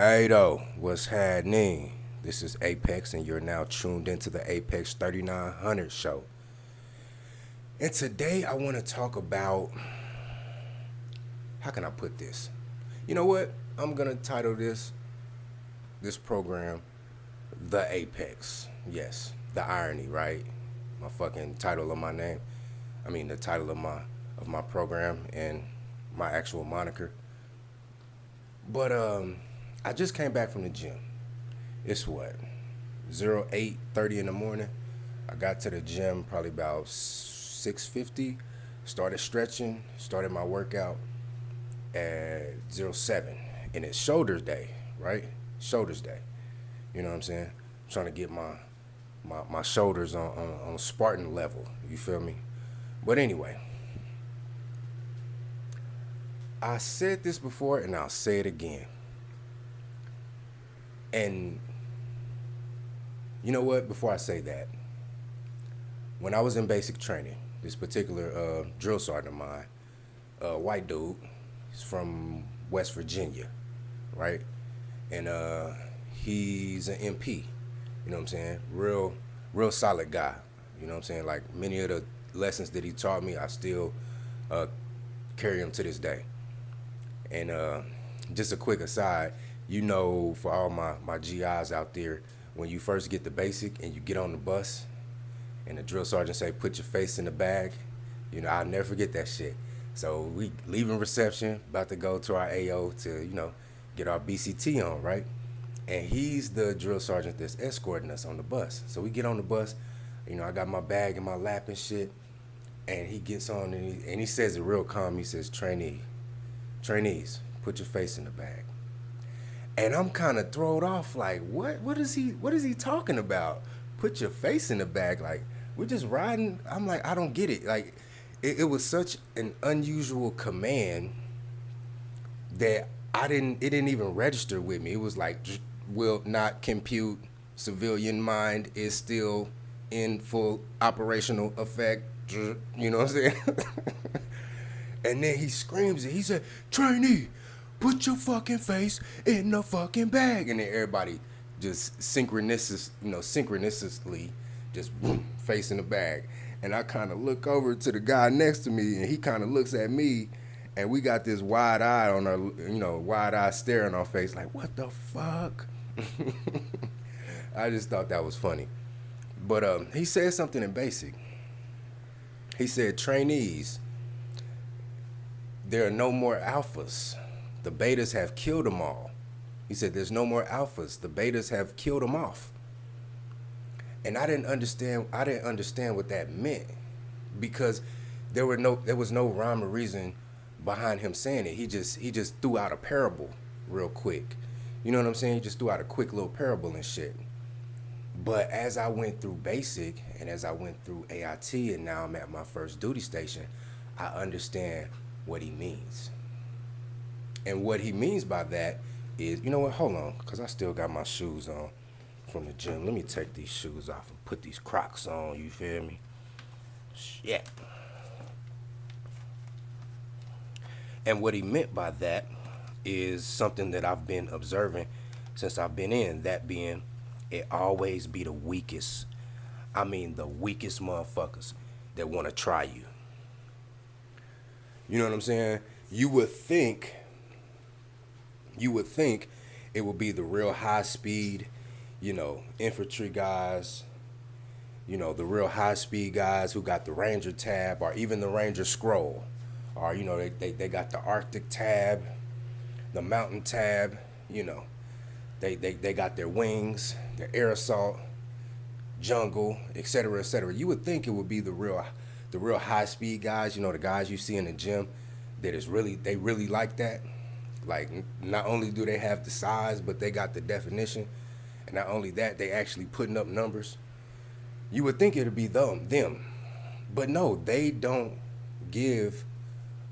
Hey though, what's happening? This is Apex, and you're now tuned into the Apex 3900 show. And today I want to talk about how can I put this? You know what? I'm gonna title this program The Apex. Yes, the irony, right? My fucking title of my name. I mean the title of my program and my actual moniker. But I just came back from the gym. It's what 08:30 in the morning. I got to the gym probably about 6:50. Started stretching. Started my workout at 07, and it's shoulders day, right? Shoulders day. You know what I'm saying? I'm trying to get my shoulders on Spartan level. You feel me? But anyway, I said this before, and I'll say it again. And you know what? Before I say that, when I was in basic training, this particular drill sergeant of mine, white dude, he's from West Virginia, right? And he's an MP. You know what I'm saying? Real solid guy. You know what I'm saying? Like many of the lessons that he taught me, I still uh, carry them to this day. And just a quick aside, for all my GIs out there, when you first get the basic and you get on the bus, and the drill sergeant say, "Put your face in the bag," I'll never forget that shit. So we leaving reception, about to go to our AO to get our BCT on, right? And he's the drill sergeant that's escorting us on the bus. So we get on the bus, I got my bag in my lap and shit, and he gets on and he says it real calm. He says, Trainees, put your face in the bag." And I'm kind of thrown off, like, what? What is he talking about? Put your face in the bag, like we're just riding. I'm like, I don't get it. Like, it was such an unusual command that I didn't. It didn't even register with me. It was like, will not compute. Civilian mind is still in full operational effect. You know what I'm saying? And then he screams it. He said, "Trainee, put your fucking face in the fucking bag." And then everybody just synchronously, just boom, face in the bag. And I kind of look over to the guy next to me, and he kind of looks at me, and we got this wide eye on our, wide eye stare on our face, like, what the fuck? I just thought that was funny. But he said something in basic. He said, "Trainees, there are no more alphas. The betas have killed them all." He said, "There's no more alphas. The betas have killed them off." And I didn't understand. I didn't understand what that meant, because there was no rhyme or reason behind him saying it. He just threw out a parable real quick. You know what I'm saying? He just threw out a quick little parable and shit. But as I went through basic and as I went through AIT, and now I'm at my first duty station, I understand what he means. And what he means by that is, you know what? Hold on, because I still got my shoes on from the gym. Let me take these shoes off and put these Crocs on. You feel me? Shit. And what he meant by that is something that I've been observing since I've been in, that being, it always be the weakest. I mean, the weakest motherfuckers that want to try you. You know what I'm saying? You would think it would be the real high speed, infantry guys, the real high speed guys who got the Ranger tab or even the Ranger scroll. Or, they got the Arctic tab, the Mountain tab, they got their wings, their air assault, jungle, etc., etc. You would think it would be the real high speed guys, the guys you see in the gym they really like that. Like, not only do they have the size, but they got the definition, and not only that, they actually putting up numbers. You would think it'd be them, but no, they don't give.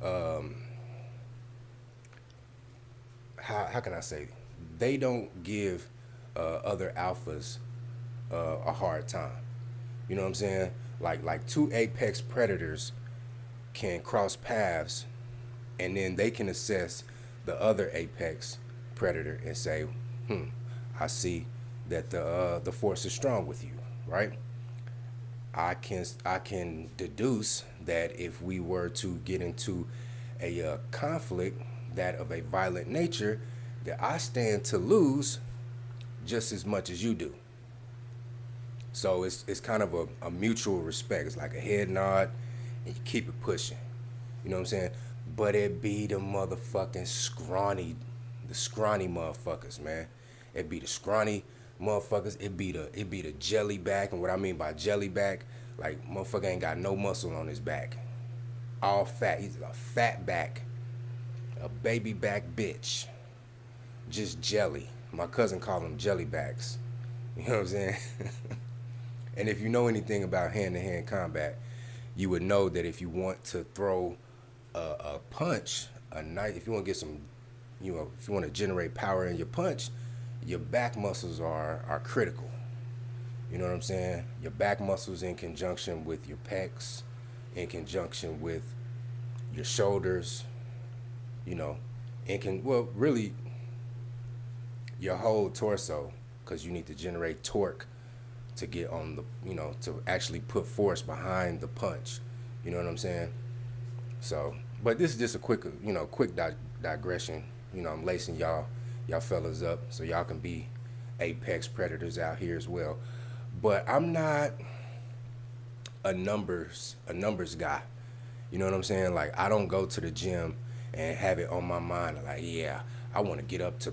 How can I say? They don't give other alphas a hard time. You know what I'm saying? Like two apex predators can cross paths, and then they can assess the other apex predator and say, I see that the force is strong with you, right? I can deduce that if we were to get into a conflict that of a violent nature, that I stand to lose just as much as you do. So it's kind of a mutual respect. It's like a head nod, and you keep it pushing. You know what I'm saying? But it be the motherfucking the scrawny motherfuckers, man. It be the scrawny motherfuckers. It be the jelly back, and what I mean by jelly back, like motherfucker ain't got no muscle on his back, all fat. He's a fat back, a baby back bitch, just jelly. My cousin called them jelly backs. You know what I'm saying? And if you know anything about hand-to-hand combat, you would know that if you want to throw a punch, a knife, if you want to get some, if you want to generate power in your punch, your back muscles are critical. You know what I'm saying? Your back muscles in conjunction with your pecs, in conjunction with your shoulders, really your whole torso, because you need to generate torque to get on to actually put force behind the punch. You know what I'm saying? So, but this is just a quick digression. I'm lacing y'all fellas up so y'all can be apex predators out here as well. But I'm not a numbers guy. You know what I'm saying? Like, I don't go to the gym and have it on my mind like, yeah, I want to get up to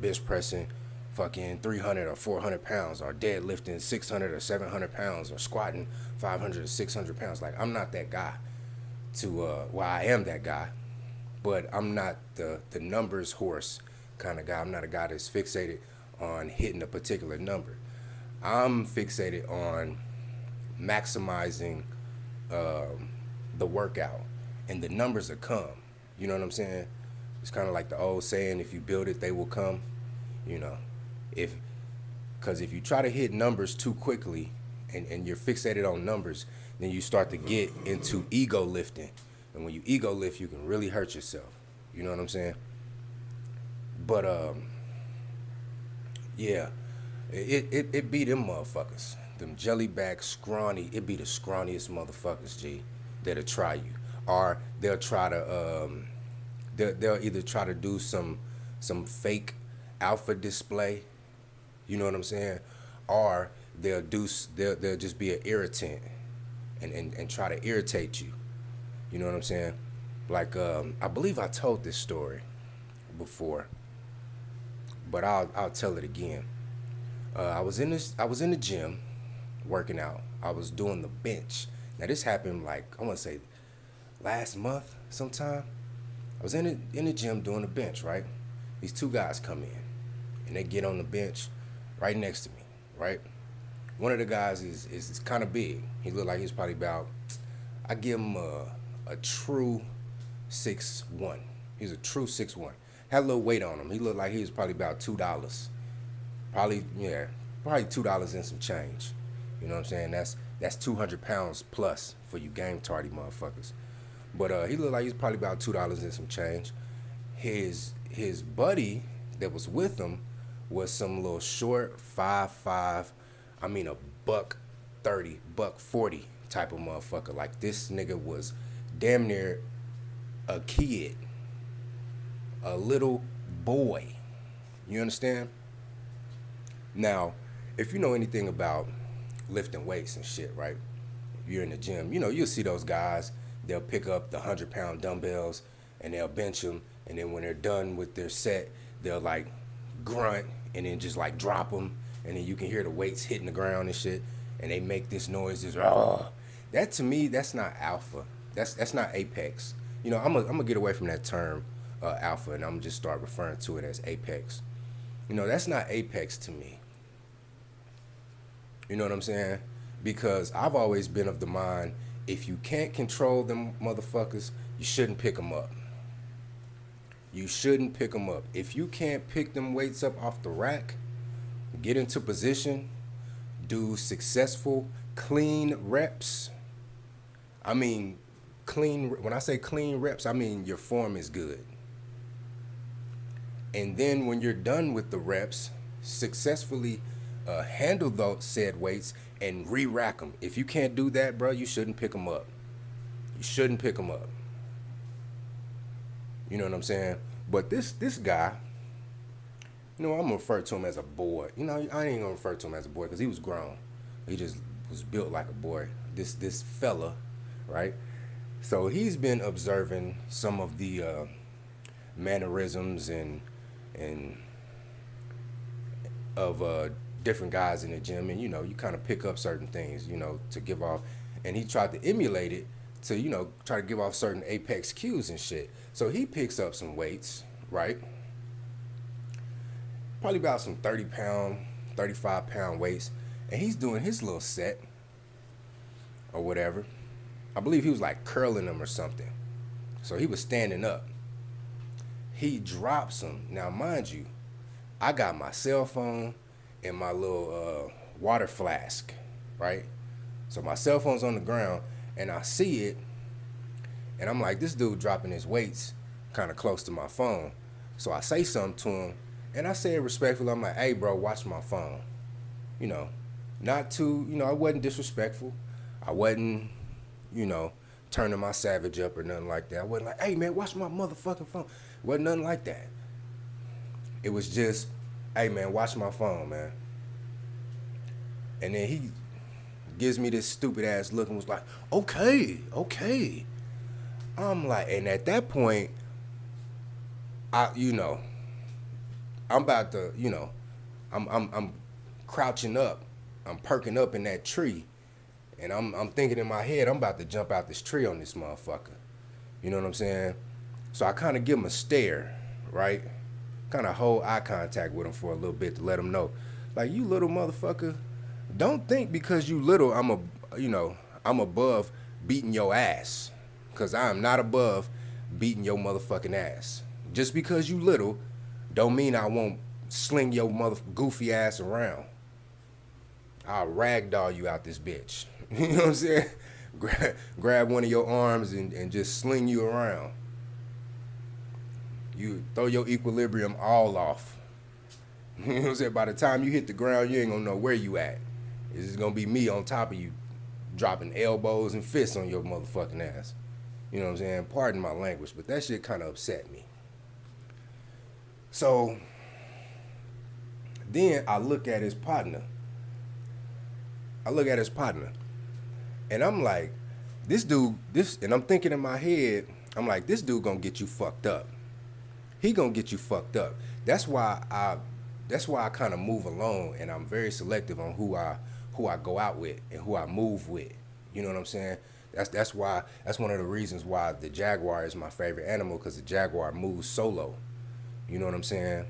bench pressing fucking 300 or 400 pounds, or deadlifting 600 or 700 pounds, or squatting 500 or 600 pounds. Like, I'm not that guy. I am that guy, but I'm not the numbers horse kind of guy. I'm not a guy that's fixated on hitting a particular number. I'm fixated on maximizing the workout, and the numbers will come. You know what I'm saying? It's kind of like the old saying, if you build it, they will come. Because if you try to hit numbers too quickly, and you're fixated on numbers, then you start to get into ego lifting. And when you ego lift, you can really hurt yourself. You know what I'm saying? But, yeah, it be them motherfuckers. Them jellyback, scrawny, it be the scrawniest motherfuckers, G, that'll try you. Or they'll try to, they'll either try to do some fake alpha display, you know what I'm saying? Or they'll just be an irritant and try to irritate you. You know what I'm saying? Like, I believe I told this story before, but I'll tell it again. I was in the gym working out. I was doing the bench. Now this happened, like, I want to say last month sometime. I was in the gym doing the bench, right? These two guys come in and they get on the bench right next to me, right? One of the guys is kind of big. He looked like he's probably about, I give him a true 6'1". He's a true 6'1". Had a little weight on him. He looked like he was probably about $2. Probably $2 and some change. You know what I'm saying? That's 200 pounds plus for you game tardy motherfuckers. But he looked like he's probably about $2 and some change. His buddy that was with him was some little short 5'5", I mean a $130, $140 type of motherfucker. Like, this nigga was damn near a kid, a little boy. You understand? Now, if you know anything about lifting weights and shit, right? If you're in the gym, you'll see those guys. They'll pick up the 100-pound dumbbells and they'll bench them, and then when they're done with their set, they'll like grunt and then just like drop them, and then you can hear the weights hitting the ground and shit, and they make this noise, this that to me, that's not alpha. That's not apex. I'm gonna get away from that term alpha, and I'm gonna just start referring to it as apex. That's not apex to me. You know what I'm saying? Because I've always been of the mind, if you can't control them motherfuckers, you shouldn't pick them up. You shouldn't pick them up. If you can't pick them weights up off the rack, get into position, do successful, clean reps. I mean, when I say clean reps, I mean your form is good. And then when you're done with the reps, successfully handle those said weights and re-rack them. If you can't do that, bro, you shouldn't pick them up. You shouldn't pick them up. You know what I'm saying? But this guy, you know, I'm gonna refer to him as a boy. You know, I ain't gonna refer to him as a boy because he was grown. He just was built like a boy. This fella, right? So he's been observing some of the mannerisms and of different guys in the gym, and you know, you kind of pick up certain things, you know, to give off. And he tried to emulate it to, you know, try to give off certain apex cues and shit. So he picks up some weights, right? Probably about some 30-pound, 35-pound weights, and he's doing his little set or whatever. I believe he was like curling them or something. So he was standing up. He drops them. Now, mind you, I got my cell phone and my little water flask, right? So my cell phone's on the ground, and I see it, and I'm like, this dude dropping his weights kind of close to my phone. So I say something to him, and I say it respectfully. I'm like, hey, bro, watch my phone. You know, not too, you know, I wasn't disrespectful. I wasn't, you know, turning my savage up or nothing like that. I wasn't like, hey, man, watch my motherfucking phone. It wasn't nothing like that. It was just, hey, man, watch my phone, man. And then he gives me this stupid ass look and was like, okay. I'm like, and at that point, you know, I'm about to, you know, I'm crouching up, I'm perking up in that tree, and I'm thinking in my head, I'm about to jump out this tree on this motherfucker. You know what I'm saying? So I kind of give him a stare, right? Kind of hold eye contact with him for a little bit to let him know, like, you little motherfucker, don't think because you little, I'm above beating your ass, because I am not above beating your motherfucking ass. Just because you little, don't mean I won't sling your goofy ass around. I'll ragdoll you out this bitch. You know what I'm saying? Grab one of your arms and just sling you around. You throw your equilibrium all off. You know what I'm saying? By the time you hit the ground, you ain't gonna know where you at. It's just gonna be me on top of you, dropping elbows and fists on your motherfucking ass. You know what I'm saying? Pardon my language, but that shit kind of upset me. So then I look at his partner. And I'm like, and I'm thinking in my head, I'm like, this dude gonna get you fucked up. He gonna get you fucked up. That's why I kind of move alone, and I'm very selective on who I go out with and who I move with. You know what I'm saying? That's one of the reasons why the jaguar is my favorite animal, because the jaguar moves solo. You know what I'm saying?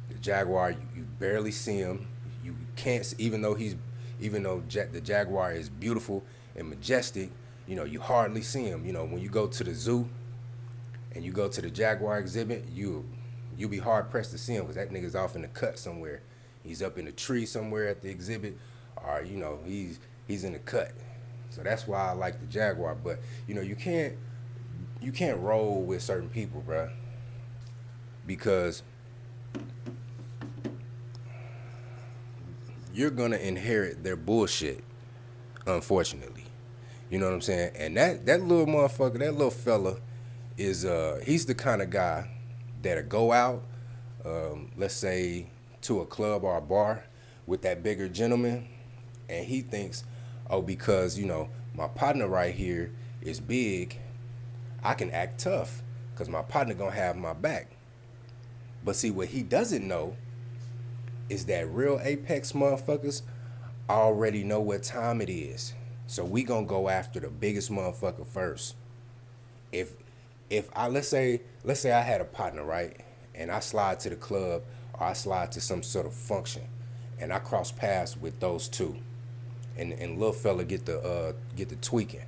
The jaguar, you barely see him. You can't, even though the jaguar is beautiful and majestic, you know, you hardly see him. You know, when you go to the zoo and you go to the jaguar exhibit, you'll be hard pressed to see him, because that nigga's off in the cut somewhere. He's up in a tree somewhere at the exhibit, or you know, he's in the cut. So that's why I like the jaguar. But you know, you can't roll with certain people, bruh, because you're gonna inherit their bullshit, unfortunately. You know what I'm saying? And that little motherfucker, that little fella, is he's the kind of guy that'll go out, let's say to a club or a bar with that bigger gentleman, and he thinks, oh, because you know my partner right here is big, I can act tough because my partner gonna have my back. But see, what he doesn't know is that real apex motherfuckers already know what time it is. So we gonna go after the biggest motherfucker first. If I let's say I had a partner, right, and I slide to the club or I slide to some sort of function, and I cross paths with those two, and little fella get the tweaking.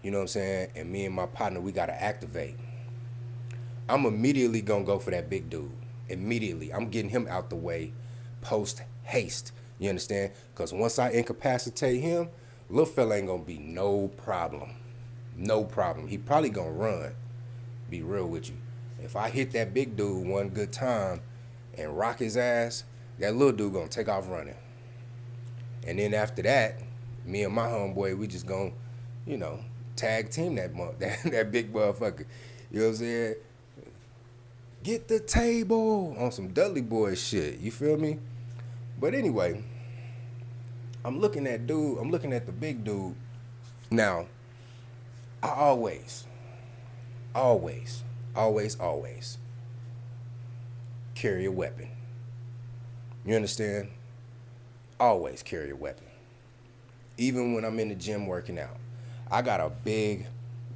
You know what I'm saying? And me and my partner, we gotta activate. I'm immediately gonna go for that big dude. Immediately, I'm getting him out the way, post haste. You understand? Because once I incapacitate him, little fella ain't gonna be no problem. No problem. He probably gonna run, be real with you. If I hit that big dude one good time and rock his ass, that little dude gonna take off running. And then after that, me and my homeboy, we just gonna, you know, tag team that big motherfucker. You know what I'm saying? Get the table on some Dudley Boy shit. You feel me? But anyway, I'm looking at the big dude. Now, I always carry a weapon. You understand? Always carry a weapon. Even when I'm in the gym working out. I got a big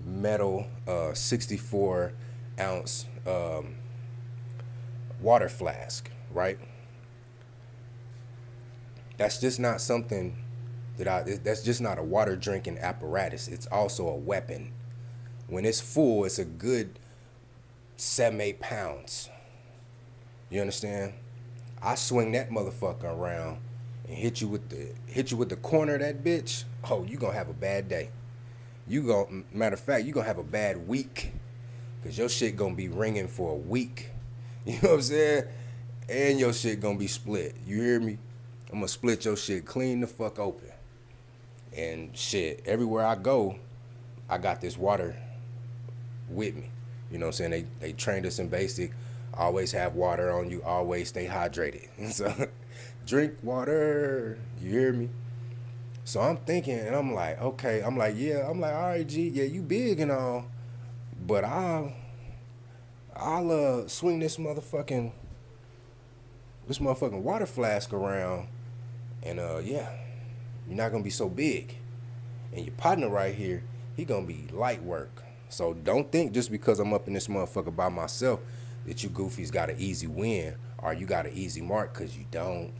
metal 64 ounce water flask, right? That's just not something that's just not a water drinking apparatus. It's also a weapon. When it's full, it's a good 7-8 pounds. You understand? I swing that motherfucker around and hit you with the corner of that bitch. Oh, you gonna have a bad day. Matter of fact, you gonna have a bad week. Cause your shit gonna be ringing for a week. You know what I'm saying? And your shit gonna be split. You hear me? I'm gonna split your shit clean the fuck open. And shit, everywhere I go, I got this water with me. You know what I'm saying? They trained us in basic. Always have water on you. Always stay hydrated. So drink water. You hear me? So I'm thinking, and I'm like, okay. I'm like, all right, G, yeah, you big and all, but I'll swing this motherfucking water flask around, and yeah, you're not gonna be so big, and your partner right here, he gonna be light work. So don't think just because I'm up in this motherfucker by myself that you goofies got an easy win or you got an easy mark, cause you don't.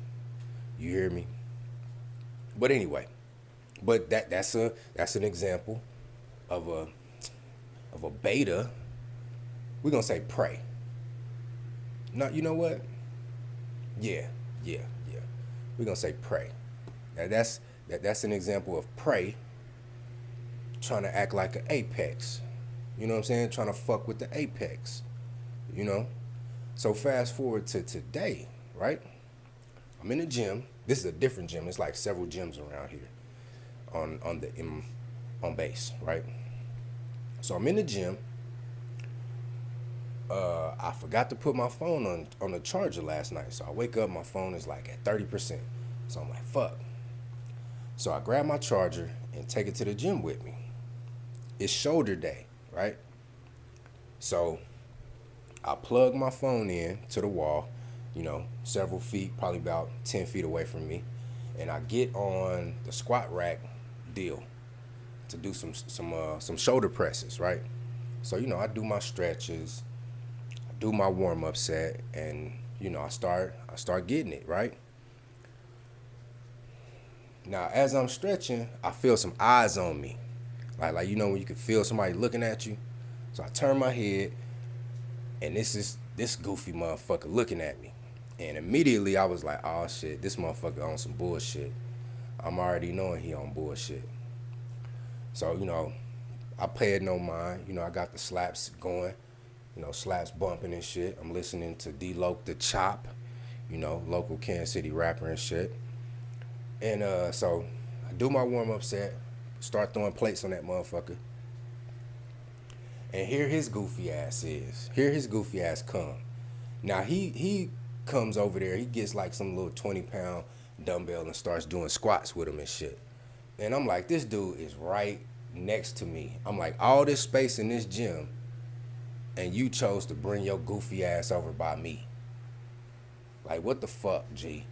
You hear me? But anyway, that's an example of a beta. We're gonna say prey. No, you know what? Yeah. We're gonna say prey. Now that's an example of prey trying to act like an apex. You know what I'm saying? Trying to fuck with the apex. You know? So fast forward to today, right? I'm in the gym. This is a different gym. It's like several gyms around here on base, right? So I'm in the gym. I forgot to put my phone on the charger last night. So I wake up, my phone is like at 30%. So I'm like, fuck. So I grab my charger and take it to the gym with me. It's shoulder day, right? So I plug my phone in to the wall, you know, several feet, probably about 10 feet away from me. And I get on the squat rack deal to do some shoulder presses, right? So, you know, I do my stretches, I do my warm-up set, and, you know, I start getting it, right? Now, as I'm stretching, I feel some eyes on me. Like you know when you can feel somebody looking at you? So I turn my head, and this goofy motherfucker looking at me. And immediately I was like, oh shit, this motherfucker on some bullshit. I'm already knowing he on bullshit. So, you know, I paid no mind. You know, I got the slaps going, you know, slaps bumping and shit. I'm listening to D-Loc the Chop, you know, local Kansas City rapper and shit. And so I do my warm-up set, start throwing plates on that motherfucker. And here his goofy ass is. Here his goofy ass come. Now he comes over there, he gets like some little 20-pound dumbbell and starts doing squats with him and shit. And I'm like, this dude is right next to me. I'm like, all this space in this gym, and you chose to bring your goofy ass over by me. Like, what the fuck, G?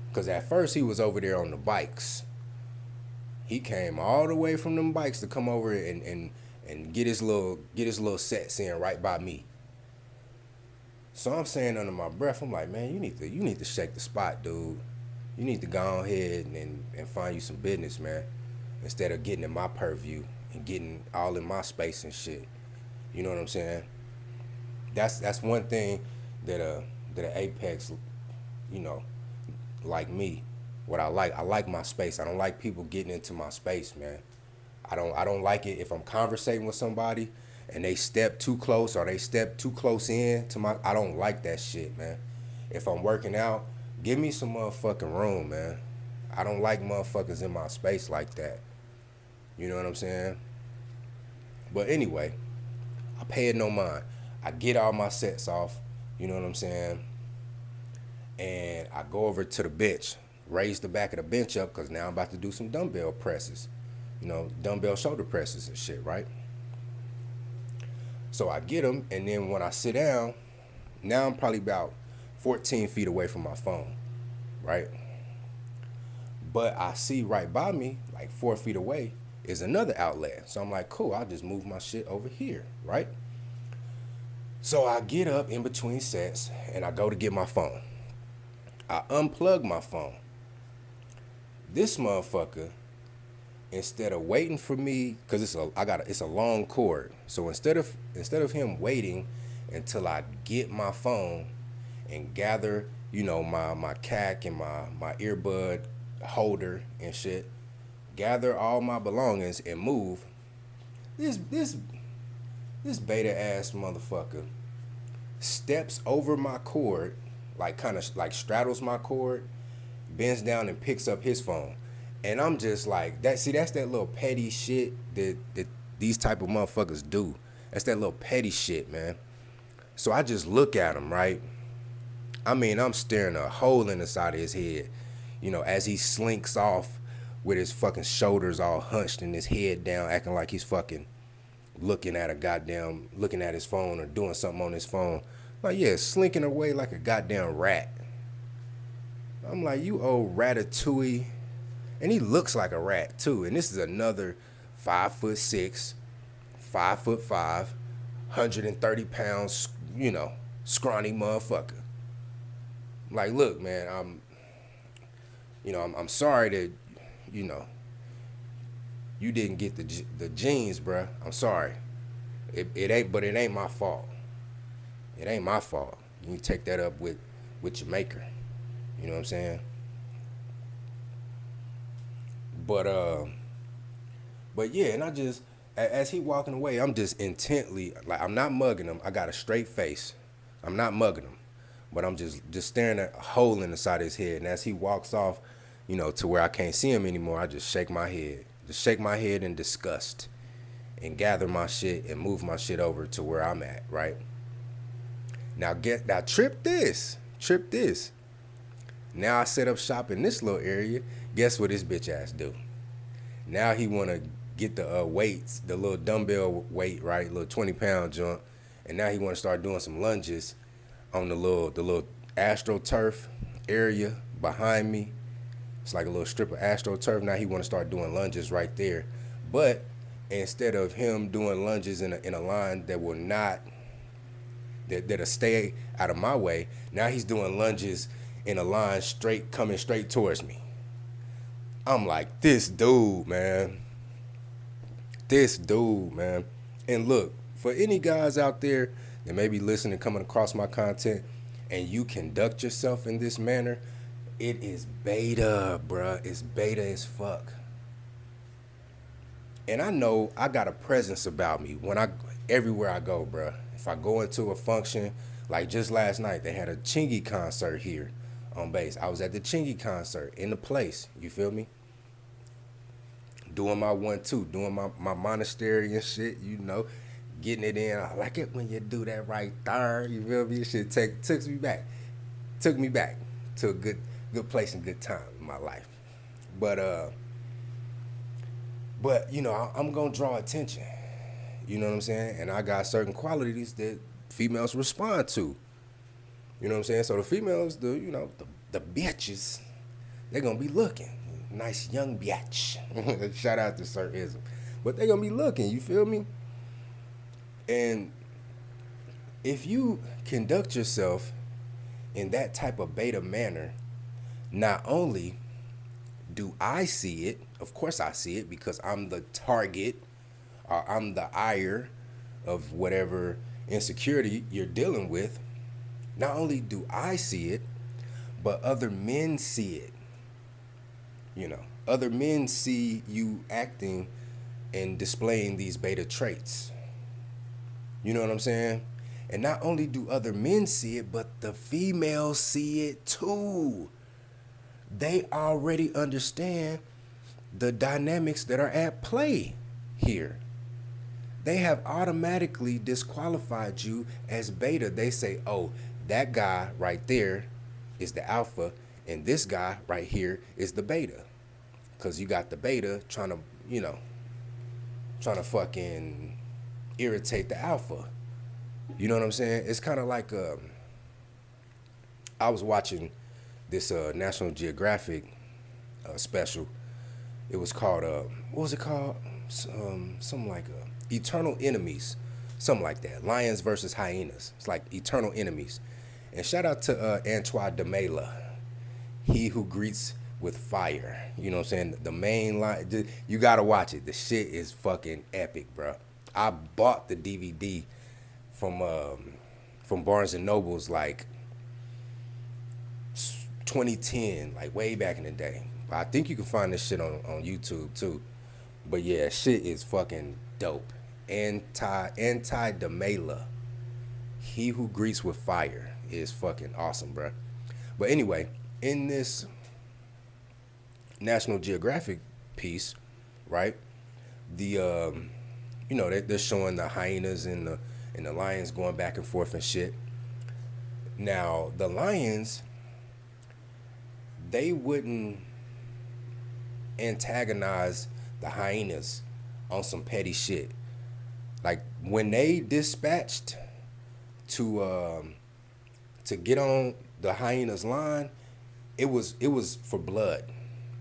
Because at first he was over there on the bikes. He came all the way from them bikes to come over and get his little sets in right by me. So I'm saying under my breath, I'm like, man, you need to shake the spot, dude. You need to go ahead and find you some business, man. Instead of getting in my purview and getting all in my space and shit. You know what I'm saying? That's one thing that an Apex, you know, like me, what I like my space. I don't like people getting into my space, man. I don't like it if I'm conversating with somebody and they step too close or they step too close in to my, I don't like that shit, man. If I'm working out, give me some motherfucking room, man. I don't like motherfuckers in my space like that. You know what I'm saying? But anyway, I pay it no mind. I get all my sets off, you know what I'm saying? And I go over to the bench, raise the back of the bench up, because now I'm about to do some dumbbell presses. You know, dumbbell shoulder presses and shit, right? So I get them, and then when I sit down, now I'm probably about 14 feet away from my phone, right? But I see right by me, like 4 feet away, is another outlet. So I'm like, cool, I'll just move my shit over here, right? So I get up in between sets, and I go to get my phone. I unplug my phone. This motherfucker, instead of waiting for me, cause it's a long cord. So instead of him waiting until I get my phone and gather, you know, my CAC and my earbud holder and shit, gather all my belongings and move, this beta ass motherfucker steps over my cord, like kind of like straddles my cord, bends down and picks up his phone. And I'm just like, that's that little petty shit that these type of motherfuckers do. That's that little petty shit, man. So I just look at him, right? I mean, I'm staring a hole in the side of his head, you know, as he slinks off with his fucking shoulders all hunched and his head down, acting like he's fucking looking at his phone or doing something on his phone. Like, yeah, slinking away like a goddamn rat. I'm like, you old ratatouille. And he looks like a rat too. And this is another 5'6", 5'5", 130 pounds, you know, scrawny motherfucker. Like, look, man, I'm sorry that, you know, you didn't get the genes, bruh. I'm sorry. It ain't my fault. It ain't my fault. You can take that up with your maker. You know what I'm saying? But yeah, and I just, as he walking away, I'm just intently, like, I'm not mugging him. I got a straight face. I'm not mugging him, but I'm just staring at a hole in the side of his head. And as he walks off, you know, to where I can't see him anymore, I just shake my head in disgust and gather my shit and move my shit over to where I'm at, right? Now trip this. Now I set up shop in this little area. Guess what this bitch ass do? Now he want to get the weights, the little dumbbell weight, right? Little 20-pound jump. And now he want to start doing some lunges on the little AstroTurf area behind me. It's like a little strip of AstroTurf. Now he want to start doing lunges right there. But instead of him doing lunges in a line that will not, that'll stay out of my way, now he's doing lunges in a line coming straight towards me. I'm like, this dude, man. And look, for any guys out there that may be listening, coming across my content, and you conduct yourself in this manner, it is beta, bruh. It's beta as fuck. And I know I got a presence about me everywhere I go, bruh. If I go into a function, like just last night, they had a Chingy concert here on base. I was at the Chingy concert in the place, you feel me? Doing my 1-2, doing my monastery and shit, you know, getting it in. I like it when you do that right there, you feel me? Shit took me back to a good place and good time in my life. But you know, I'm gonna draw attention. You know what I'm saying? And I got certain qualities that females respond to. You know what I'm saying? So the females, the bitches, they're gonna be looking. Nice young bitch. Shout out to Sir Ism. But they're gonna be looking, you feel me? And if you conduct yourself in that type of beta manner, not only do I see it, of course I see it because I'm the target, or I'm the ire of whatever insecurity you're dealing with. Not only do I see it, but other men see it. You know, other men see you acting and displaying these beta traits. You know what I'm saying? And not only do other men see it, but the females see it too. They already understand the dynamics that are at play here. They have automatically disqualified you as beta. They say, oh, that guy right there is the alpha, and this guy right here is the beta. Because you got the beta trying to, trying to fucking irritate the alpha. You know what I'm saying? It's kind of like I was watching this National Geographic special. It was called, what was it called? Something like Eternal Enemies, something like that. Lions versus hyenas. It's like eternal enemies. And shout out to Antoine de Mela, he who greets with fire. You know what I'm saying? The main line, you gotta watch it. The shit is fucking epic, bro. I bought the DVD from Barnes and Nobles like 2010, like way back in the day. I think you can find this shit on YouTube too. But yeah, shit is fucking dope. Anti Demela. He who greets with fire is fucking awesome, bro. But anyway, in this National Geographic piece, right? The they're showing the hyenas and the lions going back and forth and shit. Now the lions, they wouldn't antagonize the hyenas on some petty shit. Like when they dispatched to get on the hyenas line, it was for blood.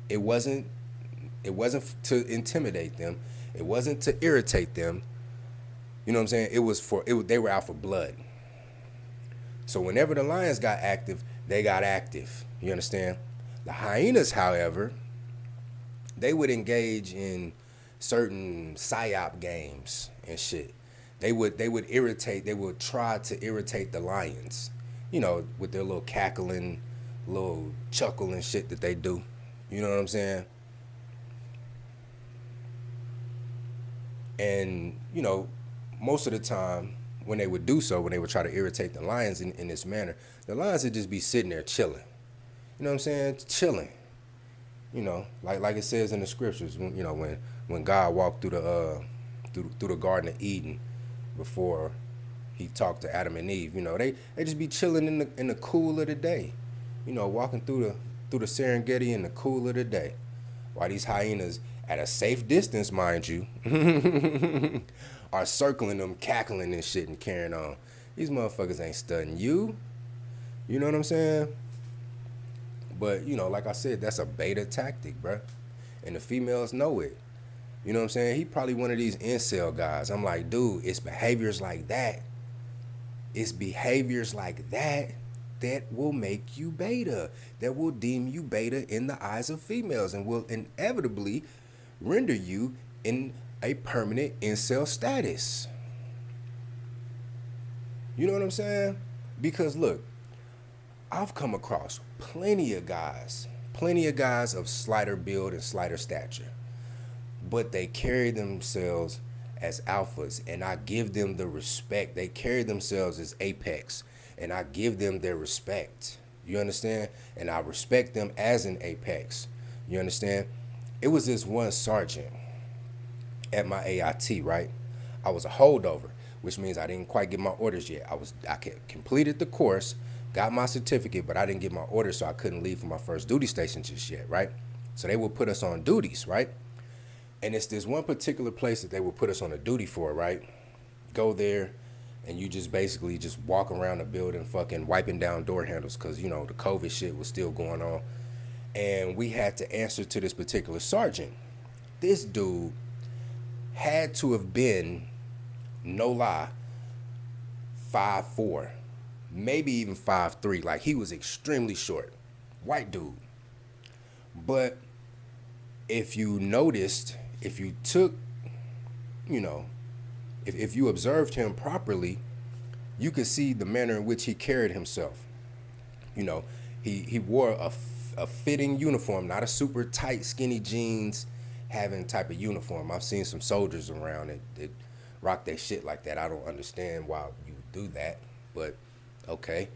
It wasn't to intimidate them. It wasn't to irritate them. You know what I'm saying? They were out for blood. So whenever the lions got active, they got active. You understand? The hyenas, however, they would engage in certain psyop games and shit. They would irritate. They would try to irritate the lions, with their little cackling, little chuckle and shit that they do. You know what I'm saying? And most of the time when they would do so, when they would try to irritate the lions in this manner, the lions would just be sitting there chilling. You know what I'm saying? Chilling. Like it says in the scriptures, when God walked through the Garden of Eden before he talked to Adam and Eve, they just be chilling in the cool of the day, walking through the Serengeti in the cool of the day, while these hyenas, at a safe distance, mind you, are circling them, cackling and shit and carrying on. These motherfuckers ain't studying you. You know what I'm saying? But, like I said, that's a beta tactic, bruh. And the females know it. You know what I'm saying? He probably one of these incel guys. I'm like, dude, it's behaviors like that. It's behaviors like that will make you beta. That will deem you beta in the eyes of females and will inevitably render you in a permanent incel status. You know what I'm saying? Because look, I've come across plenty of guys of slighter build and slighter stature, but they carry themselves as alphas, and I give them the respect. They carry themselves as apex, and I give them their respect. You understand? And I respect them as an apex. You understand? It was this one sergeant at my AIT, right? I was a holdover, which means I didn't quite get my orders yet. I completed the course, got my certificate, but I didn't get my orders, so I couldn't leave for my first duty station just yet, right? So they would put us on duties, right? And it's this one particular place that they would put us on a duty for, right? Go there, and you just basically just walk around the building fucking wiping down door handles because, the COVID shit was still going on. And we had to answer to this particular sergeant. This dude had to have been, no lie, 5'4", maybe even 5'3". Like, he was extremely short. White dude. But if you noticed, if you took, if you observed him properly, you could see the manner in which he carried himself. He wore a fitting uniform, not a super tight, skinny jeans having type of uniform. I've seen some soldiers around that rock their shit like that. I don't understand why you would do that, but okay.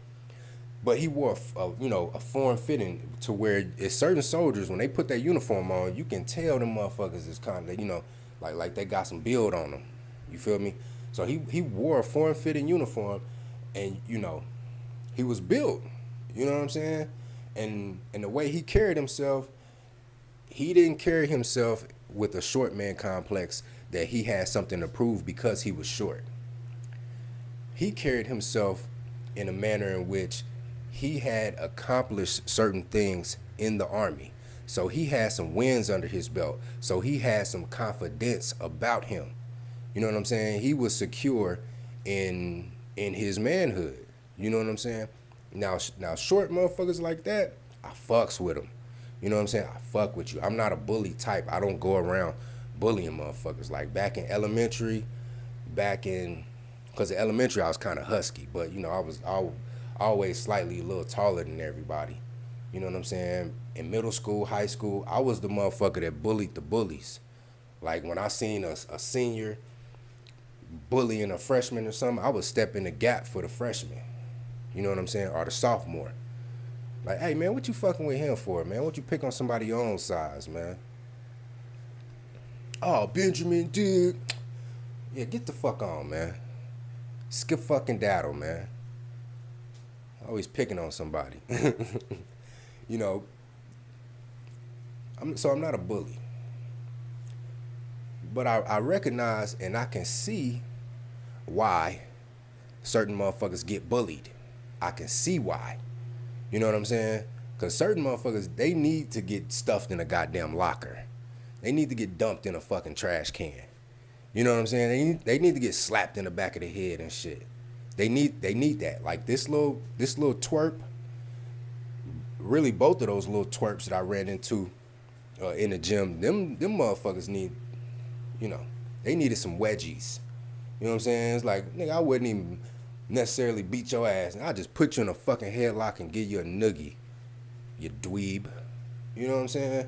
But he wore a form fitting to where it's certain soldiers when they put that uniform on, you can tell them motherfuckers is kind of like they got some build on them. You feel me? So he wore a form fitting uniform, and he was built. You know what I'm saying? And the way he carried himself, he didn't carry himself with a short man complex that he had something to prove because he was short. He carried himself in a manner in which he had accomplished certain things in the army. So he had some wins under his belt. So he had some confidence about him. You know what I'm saying? He was secure in his manhood. You know what I'm saying? Now short motherfuckers like that, I fucks with them. You know what I'm saying? I fuck with you. I'm not a bully type. I don't go around bullying motherfuckers. Like back in elementary, because in elementary I was kind of husky, but I was always slightly a little taller than everybody. You know what I'm saying? In middle school, high school, I was the motherfucker that bullied the bullies. Like when I seen a senior bullying a freshman or something, I would step in the gap for the freshman. You know what I'm saying? Or the sophomore. Like, hey man, what you fucking with him for, man? What you pick on somebody your own size, man? Oh, Benjamin, dude. Yeah, get the fuck on, man. Skip fucking daddle, man. Always picking on somebody. you know, I'm not a bully. But I recognize and I can see why certain motherfuckers get bullied. I can see why. You know what I'm saying? Because certain motherfuckers, they need to get stuffed in a goddamn locker. They need to get dumped in a fucking trash can. You know what I'm saying? They need to get slapped in the back of the head and shit. They need that. Like this little twerp, really both of those little twerps that I ran into in the gym, them motherfuckers they needed some wedgies. You know what I'm saying? It's like, nigga, I wouldn't even necessarily beat your ass. I'd just put you in a fucking headlock and give you a noogie, you dweeb. You know what I'm saying?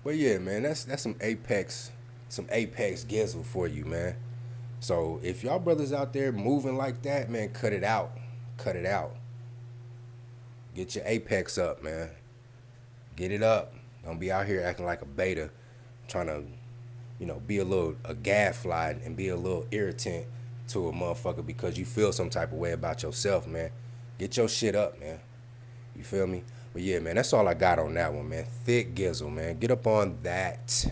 But yeah, man, that's some apex gizzle for you, man. So if y'all brothers out there moving like that, man, cut it out. Cut it out. Get your apex up, man. Get it up. Don't be out here acting like a beta, trying to, be a gadfly and be a little irritant to a motherfucker because you feel some type of way about yourself, man. Get your shit up, man. You feel me? But yeah, man, that's all I got on that one, man. Thick gizzle, man. Get up on that.